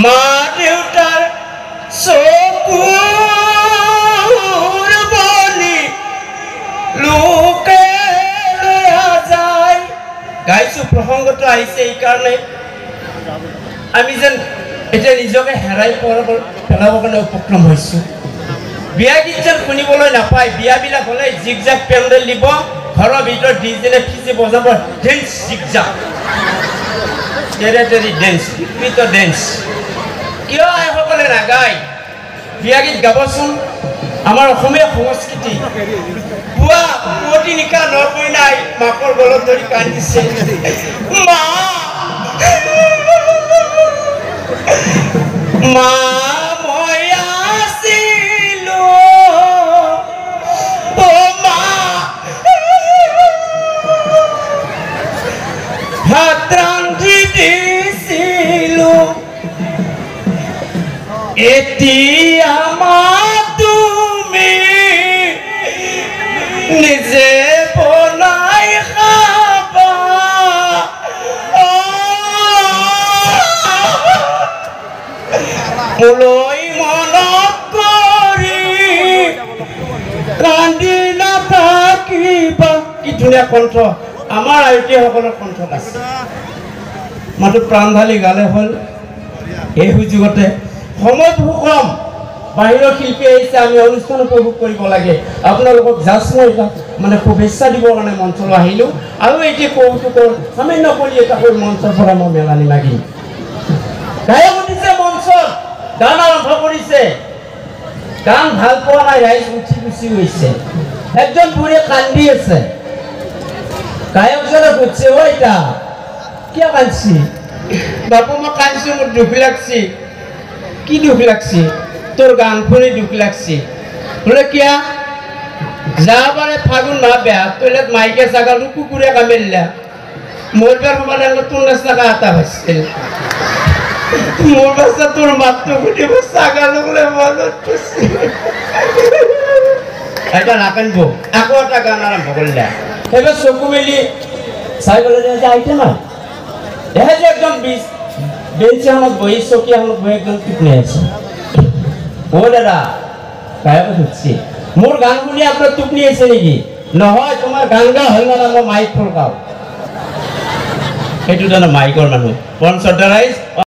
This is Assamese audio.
মা দেউতাৰ চকুৰ বলি লোকে লোৱা যায় গাইছো প্ৰসংগটো আহিছে এই কাৰণে আমি যেন এতিয়া নিজকে হেৰাই পেলাবৰ কাৰণে উপক্ৰম হৈছো বিয়া গীত যেন শুনিবলৈ নাপায় বিয়াবিলাক হ'লে জিগজাগ পেণ্ডেল দিব ঘৰৰ ভিতৰত ডিজেলে ফিজি বজাব ডেন্স জিগজাগ টেৰিটৰি ডেন্স বিকৃত ডেন্স কিয় আইসকলে নাগায় বিয়া গীত গাবচোন আমাৰ অসমীয়া সংস্কৃতি পুৱা পুৱতি নিশা নকৈ নাই মাকৰ গলত ধৰি কান্দিছে মা মা মই আছিলো ও মা ভাত ৰান্ধি দিছিলো এতিয়া মা তুমি নিজে বনাই খাবা মোলৈ মনত কৰি কান্দি নাথাকিবা কি ধুনীয়া কণ্ঠ আমাৰ আয়তীসকলৰ কণ্ঠত আছে মাতো প্ৰাণ ঢালি গালে হ'ল এই সুযোগতে সময় বহু কম বাহিৰৰ শিল্পী আহিছে আমি অনুষ্ঠান উপভোগ কৰিব লাগে আপোনালোকক জাষ্ট মই মানে শুভেচ্ছা দিবৰ কাৰণে মঞ্চলৈ আহিলোঁ আৰু এতিয়া কৌতুকৰ সামান্য কৰি এটা হৈ মঞ্চৰ পৰা মই মেলানি মাগিম গায়ক উঠিছে মঞ্চত গান আৰম্ভ কৰিছে গান ভাল পোৱা নাই ৰাইজ উঠি গুচি গৈছে একজন বুঢ়ীয়ে কান্দি আছে গায়কজনে সুধিছে ঐ তা কিয় কান্দছি বাপু মই কান্দিছো মোৰ দুখ লাগছি কি দুখ লাগছি তোর গান শুনি দুখ লাগছি বলে কিয়া যাবারে ফাগুন মাহ বেয়া তোলে মাইকে ছাগাল কুকুরে কামিলা মরবার সময় তোর নাচনা কাটা ভাসছিল মোর বাচ্চা তোর মাত্র ফুটিব ছাগাল বলে মনত পড়ছে এটা না কানবো আকৌ এটা গান আরম্ভ করলে এবার চকু মেলি চাই বলে যে আইতে না দেখা যে একদম বেঞ্চি আমাক বহি চকী আমাক বহি একদম টিপনি আছে ও দাদা গায়ক সুধছি মোৰ গান শুনি আপোনাৰ টোপনি আছে নেকি নহয় তোমাৰ গান গা হয় না মই মাইক ফলকাও সেইটো জানো মাইকৰ মানুহ পঞ্চদাৰাইজ